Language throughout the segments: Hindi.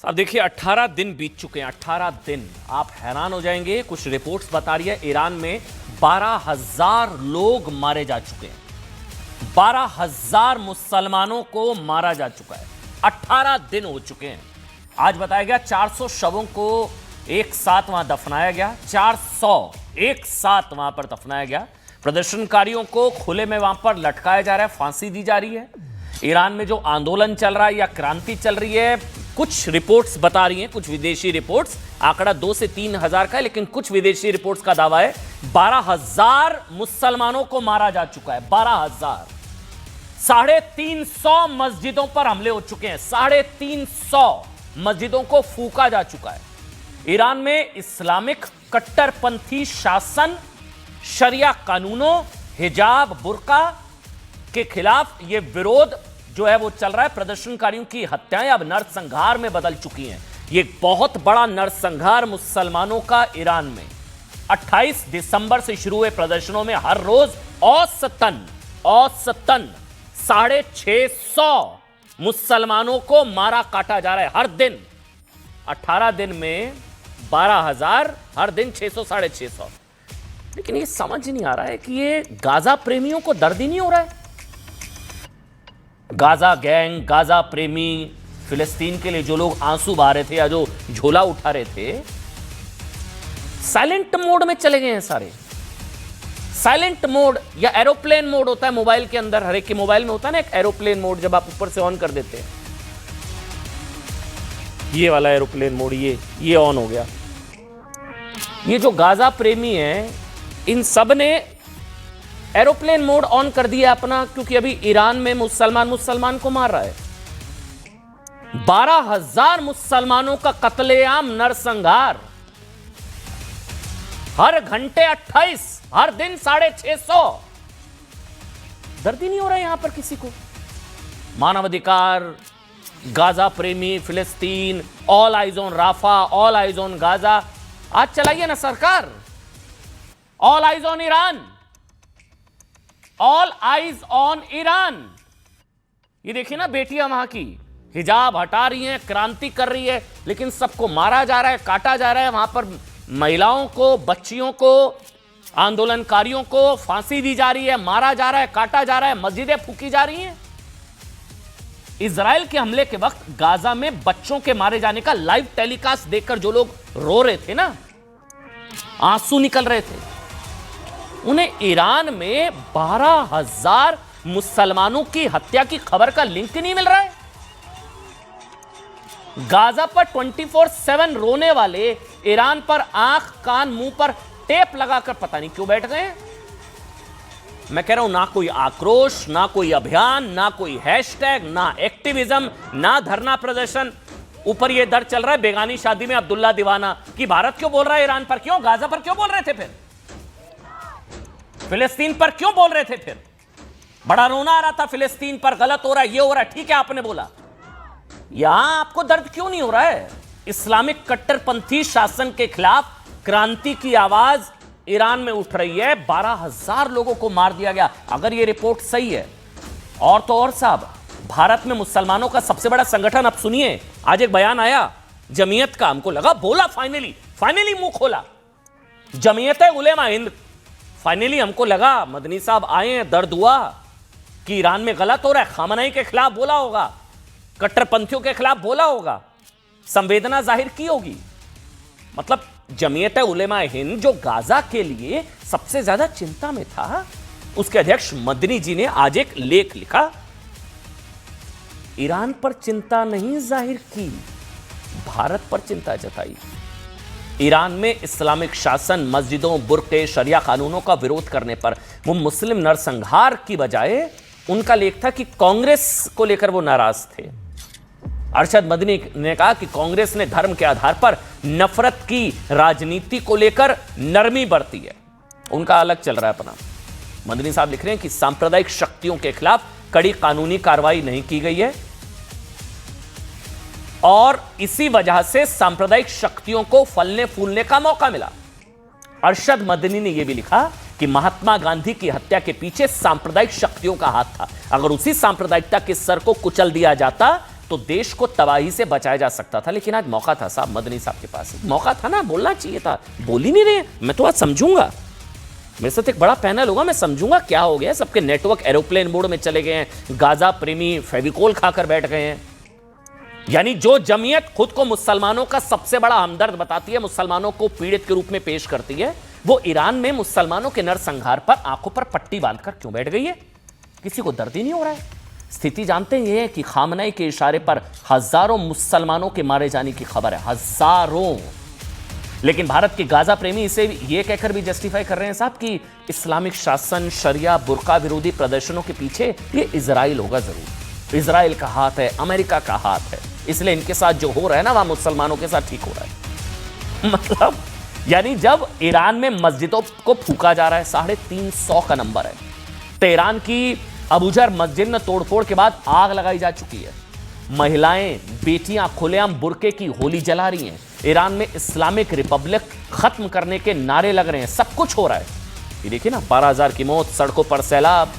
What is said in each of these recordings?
अब देखिए 18 दिन बीत चुके हैं। 18 दिन आप हैरान हो जाएंगे। कुछ रिपोर्ट्स बता रही है ईरान में 12,000 लोग मारे जा चुके हैं। 12,000 मुसलमानों को मारा जा चुका है। 18 दिन हो चुके हैं। आज बताया गया 400 शवों को एक साथ वहां दफनाया गया। 400 एक साथ वहां पर दफनाया गया। प्रदर्शनकारियों को खुले में वहां पर लटकाया जा रहा है, फांसी दी जा रही है। ईरान में जो आंदोलन चल रहा है या क्रांति चल रही है, कुछ रिपोर्ट्स बता रही हैं, कुछ विदेशी रिपोर्ट्स, आंकड़ा 2 से 3 हजार का है, लेकिन कुछ विदेशी रिपोर्ट्स का दावा है 12,000 मुसलमानों को मारा जा चुका है। 12,000। 350 मस्जिदों पर हमले हो चुके हैं। 350 मस्जिदों को फूका जा चुका है। ईरान में इस्लामिक कट्टरपंथी शासन, शरिया कानूनों, हिजाब, बुर्का के खिलाफ यह विरोध जो है वो चल रहा है। प्रदर्शनकारियों की हत्याएं अब नरसंहार में बदल चुकी हैं। यह एक बड़ा नरसंहार मुसलमानों का ईरान में 28 दिसंबर से शुरू हुए प्रदर्शनों में हर रोज औसतन 650 मुसलमानों को मारा काटा जा रहा है हर दिन। 18 दिन में 12,000, हर दिन 600 650। लेकिन ये समझ नहीं आ रहा है कि ये गाजा प्रेमियों को दर्द ही नहीं हो रहा है। गाजा गैंग, गाजा प्रेमी, फिलिस्तीन के लिए जो लोग आंसू बहा रहे थे या जो झोला उठा रहे थे, साइलेंट मोड में चले गए हैं सारे। साइलेंट मोड या एरोप्लेन मोड होता है मोबाइल के अंदर, हर एक के मोबाइल में होता है ना एक एरोप्लेन मोड, जब आप ऊपर से ऑन कर देते हैं, ये वाला एरोप्लेन मोड, ये ऑन हो गया। ये जो गाजा प्रेमी हैं, इन सब ने एरोप्लेन मोड ऑन कर दिया अपना, क्योंकि अभी ईरान में मुसलमान को मार रहा है। 12,000 मुसलमानों का कत्लेआम, नरसंहार। हर घंटे 28, हर दिन 650। दर्द ही नहीं हो रहा है यहां पर किसी को। मानवाधिकार, गाजा प्रेमी, फिलिस्तीन, all eyes on Rafah, all eyes on Gaza. आज चलाइए ना सरकार, all eyes on Iran, all eyes on Iran. ये देखिए ना, बेटियां वहां की हिजाब हटा रही हैं, क्रांति कर रही है, लेकिन सबको मारा जा रहा है, काटा जा रहा है। वहां पर महिलाओं को, बच्चियों को, आंदोलनकारियों को फांसी दी जा रही है, मारा जा रहा है, काटा जा रहा है, मस्जिदें फूकी जा रही हैं। इजराइल के हमले के वक्त गाजा में बच्चों के मारे जाने का लाइव टेलीकास्ट देखकर जो लोग रो रहे थे ना, आंसू निकल रहे थे, उन्हें ईरान में 12,000 मुसलमानों की हत्या की खबर का लिंक नहीं मिल रहा है। गाजा पर 24/7 रोने वाले ईरान पर आंख, कान, मुंह पर टेप लगाकर पता नहीं क्यों बैठ गए। मैं कह रहा हूं, ना कोई आक्रोश, ना कोई अभियान, ना कोई हैशटैग, ना एक्टिविज्म, ना धरना प्रदर्शन। ऊपर यह दर्द चल रहा है बेगानी शादी में अब्दुल्ला दीवाना कि भारत क्यों बोल रहा है ईरान पर, क्यों गाजा पर क्यों बोल रहे थे, फिर फिलिस्तीन पर क्यों बोल रहे थे। फिर बड़ा रोना आ रहा था, फिलिस्तीन पर गलत हो रहा है, ये हो रहा है, ठीक है आपने बोला। यहां आपको दर्द क्यों नहीं हो रहा है। इस्लामिक कट्टरपंथी शासन के खिलाफ क्रांति की आवाज ईरान में उठ रही है। 12,000 लोगों को मार दिया गया। अगर यह रिपोर्ट सही है, और तो और साहब, भारत में मुसलमानों का सबसे बड़ा संगठन, अब सुनिए, आज एक बयान आया जमीयत का, हमको लगा बोला फाइनली मुंह खोला, जमीयत उलेमा हिंद। फाइनली हमको लगा मदनी साहब आए हैं, दर्द हुआ कि ईरान में गलत हो रहा है, खामनई के खिलाफ बोला होगा, कट्टरपंथियों के खिलाफ बोला होगा, संवेदना जाहिर की होगी। मतलब जमीयत उलेमा हिंद जो गाजा के लिए सबसे ज्यादा चिंता में था, उसके अध्यक्ष मदनी जी ने आज एक लेख लिखा, ईरान पर चिंता नहीं जाहिर की, भारत पर चिंता जताई। ईरान में इस्लामिक शासन, मस्जिदों, बुर्के, शरिया कानूनों का विरोध करने पर वो मुस्लिम नरसंहार की बजाय उनका लेख था कि कांग्रेस को लेकर वो नाराज थे। अरशद मदनी ने कहा कि कांग्रेस ने धर्म के आधार पर नफरत की राजनीति को लेकर नरमी बरती है। उनका अलग चल रहा है अपना। मदनी साहब लिख रहे हैं कि सांप्रदायिक शक्तियों के खिलाफ कड़ी कानूनी कार्रवाई नहीं की गई है और इसी वजह से सांप्रदायिक शक्तियों को फलने फूलने का मौका मिला। अरशद मदनी ने यह भी लिखा कि महात्मा गांधी की हत्या के पीछे सांप्रदायिक शक्तियों का हाथ था। अगर उसी सांप्रदायिकता के सर को कुचल दिया जाता तो देश को तबाही से बचाया जा सकता था। लेकिन आज मौका था साहब, मदनी साहब के पास मौका था ना, बोलना चाहिए था, बोल ही नहीं रहे। मैं तो आज समझूंगा, मेरे साथ एक बड़ा पैनल होगा, मैं समझूंगा क्या हो गया। सबके नेटवर्क एरोप्लेन मोड में चले गए हैं, गाजा प्रेमी फेविकोल खाकर बैठ गए हैं। यानी जो जमीयत खुद को मुसलमानों का सबसे बड़ा हमदर्द बताती है, मुसलमानों को पीड़ित के रूप में पेश करती है, वो ईरान में मुसलमानों के नरसंहार पर आंखों पर पट्टी बांधकर क्यों बैठ गई है? किसी को दर्द ही नहीं हो रहा है। स्थिति जानते हैं ये है कि खामनेई के इशारे पर हजारों मुसलमानों के मारे जाने की खबर है, हजारों। लेकिन भारत के गाजा प्रेमी इसे ये कहकर भी जस्टिफाई कर रहे हैं साहब कि इस्लामिक शासन, शरिया, बुर्का विरोधी प्रदर्शनों के पीछे ये इजराइल होगा। जरूर इजराइल का हाथ है, अमेरिका का हाथ है, इसलिए इनके साथ जो हो रहा है ना, वहां मुसलमानों के साथ ठीक हो रहा है। मतलब यानी जब ईरान में मस्जिदों को फूका जा रहा है, 350 का नंबर है। तेहरान की अबूजर मस्जिद में तोड़फोड़ के बाद आग लगाई जा चुकी है। महिलाएं, बेटियां खुलेआम बुर्के की होली जला रही हैं। ईरान में इस्लामिक रिपब्लिक खत्म करने के नारे लग रहे हैं। सब कुछ हो रहा है। ये देखिए ना, 12,000 की मौत, सड़कों पर सैलाब।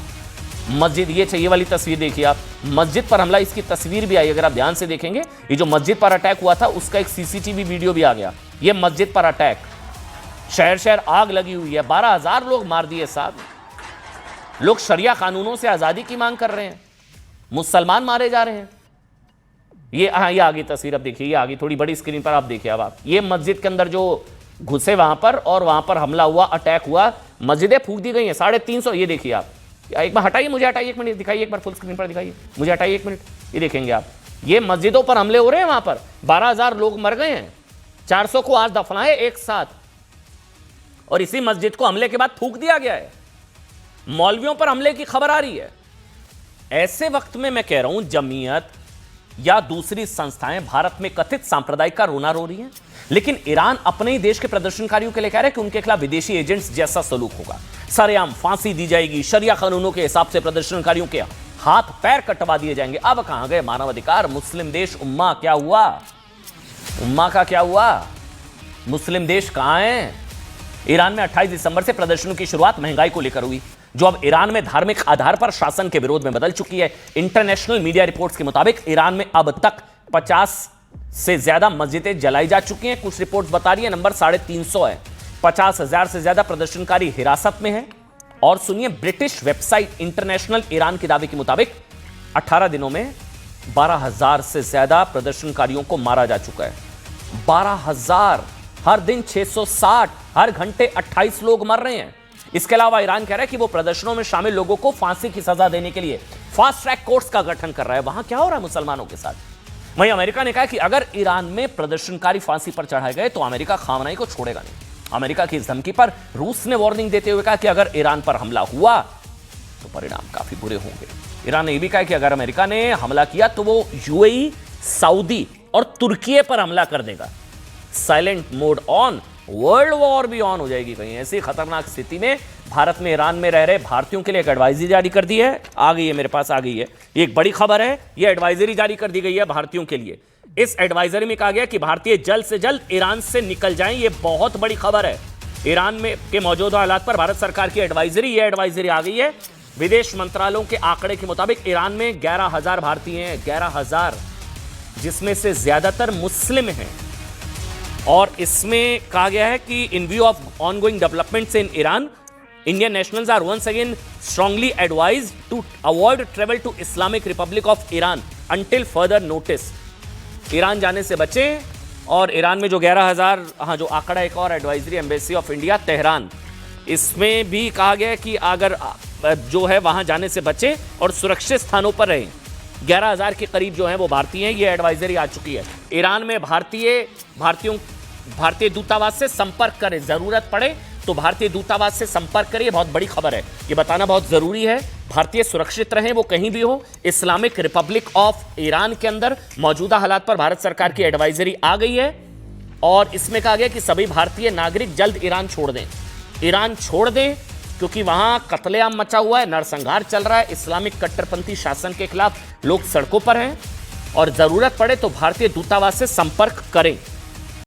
मस्जिद, ये चाहिए वाली तस्वीर देखिए आप, मस्जिद पर हमला, इसकी तस्वीर भी आई। अगर आप ध्यान से देखेंगे, ये जो मस्जिद पर अटैक हुआ था उसका एक सीसीटीवी वीडियो भी आ गया। ये मस्जिद पर अटैक, शहर शहर आग लगी हुई है, 12,000 लोग मार दिए साहब। लोग शरिया कानूनों से आजादी की मांग कर रहे हैं, मुसलमान मारे जा रहे हैं। ये हाँ, ये आगे तस्वीर अब देखिए, ये आगे थोड़ी बड़ी स्क्रीन पर आप देखिए। अब आप ये मस्जिद के अंदर जो घुसे वहां पर, और वहां पर हमला हुआ, अटैक हुआ, मस्जिदें फूक दी गई हैं 350। ये देखिए आप, एक बार हटाइए, मुझे हटाइए, 1 मिनट दिखाइए, एक बार फुल स्क्रीन पर दिखाइए, मुझे हटाइए 1 मिनट। ये देखेंगे आप, ये मस्जिदों पर हमले हो रहे हैं। वहां पर 12,000 लोग मर गए हैं, 400 को आज दफनाए एक साथ, और इसी मस्जिद को हमले के बाद फूक दिया गया है। मौलवियों पर हमले की खबर आ रही है। ऐसे वक्त में मैं कह रहा हूं, जमीयत या दूसरी संस्थाएं भारत में कथित सांप्रदायिक का रोना रो रही हैं, लेकिन ईरान अपने ही देश के प्रदर्शनकारियों के लिए कह रहा है कि उनके खिलाफ विदेशी एजेंट्स जैसा सलूक होगा, सरेआम फांसी दी जाएगी, शरिया कानूनों के हिसाब से प्रदर्शनकारियों के हाथ पैर कटवा दिए जाएंगे। अब कहां गए मानवाधिकार? मुस्लिम देश उम्मा क्या हुआ? उम्मा का क्या हुआ? मुस्लिम देश कहां है? ईरान में 28 दिसंबर से प्रदर्शनों की शुरुआत महंगाई को लेकर हुई, जो अब ईरान में धार्मिक आधार पर शासन के विरोध में बदल चुकी है। इंटरनेशनल मीडिया रिपोर्ट्स के मुताबिक ईरान में अब तक 50 से ज्यादा मस्जिदें जलाई जा चुकी हैं। कुछ रिपोर्ट्स बता रही है नंबर 350 है। 50,000 से ज्यादा प्रदर्शनकारी हिरासत में हैं। और सुनिए, ब्रिटिश वेबसाइट इंटरनेशनल ईरान के दावे के मुताबिक 18 दिनों में 12,000 से ज्यादा प्रदर्शनकारियों को मारा जा चुका है। 12,000, हर दिन 660, हर घंटे 28 लोग मर रहे हैं। इसके अलावा ईरान कह रहा है कि वो प्रदर्शनों में शामिल लोगों को फांसी की सजा देने के लिए फास्ट ट्रैक कोर्ट्स का गठन कर रहा है। वहां क्या हो रहा है मुसलमानों के साथ? वहीं अमेरिका ने कहा कि अगर ईरान में प्रदर्शनकारी फांसी पर चढ़ाए गए तो अमेरिका खामनेई को छोड़ेगा नहीं। अमेरिका की इस धमकी पर रूस ने वार्निंग देते हुए कहा कि अगर ईरान पर हमला हुआ तो परिणाम काफी बुरे होंगे। ईरान ने यह भी कहा कि अगर अमेरिका ने हमला किया तो वो यूएई, सऊदी और तुर्की पर हमला कर देगा। Silent mode on, world war भी ऑन हो जाएगी कहीं। ऐसी खतरनाक स्थिति में भारत में ईरान में रह रहे भारतीयों के लिए एक एडवाइजरी जारी कर दी है। आ गई है, मेरे पास आ गई है, ये एक बड़ी खबर है। ये एडवाइजरी जारी कर दी गई है भारतीयों के लिए। इस एडवाइजरी में कहा गया कि भारतीय जल्द से जल्द ईरान से निकल जाएं। ये बहुत बड़ी खबर है। ईरान में के मौजूदा हालात पर भारत सरकार की एडवाइजरी, ये एडवाइजरी आ गई है। विदेश मंत्रालयों के आंकड़े के मुताबिक ईरान में 11,000 भारतीय हैं, 11,000, जिसमें से ज्यादातर मुस्लिम हैं। और इसमें कहा गया है कि in view of ongoing developments in Iran, Indian nationals are once again strongly advised to avoid travel to Islamic Republic of Iran until further notice. Iran जाने से बचें। और ईरान में जो 11,000, हाँ, जो आंकड़ा, एक और advisory embassy of India Tehran, इसमें भी कहा गया है कि अगर जो है वहां जाने से बचें और सुरक्षित स्थानों पर रहें। 11,000 के करीब जो है वो भारतीय हैं। ये एडवाइजरी आ चुकी है। ईरान में भारतीय दूतावास से संपर्क करें, जरूरत पड़े तो भारतीय दूतावास से संपर्क करिए। बहुत बड़ी खबर है, ये बताना बहुत जरूरी है। भारतीय सुरक्षित रहें, वो कहीं भी हो। इस्लामिक रिपब्लिक ऑफ ईरान के अंदर मौजूदा हालात पर भारत सरकार की एडवाइजरी आ गई है। और इसमें कहा गया कि सभी भारतीय नागरिक जल्द ईरान छोड़ दें। ईरान छोड़ दें क्योंकि वहां कत्लेआम मचा हुआ है, नरसंहार चल रहा है, इस्लामिक कट्टरपंथी शासन के खिलाफ लोग सड़कों पर हैं। और जरूरत पड़े तो भारतीय दूतावास से संपर्क करें।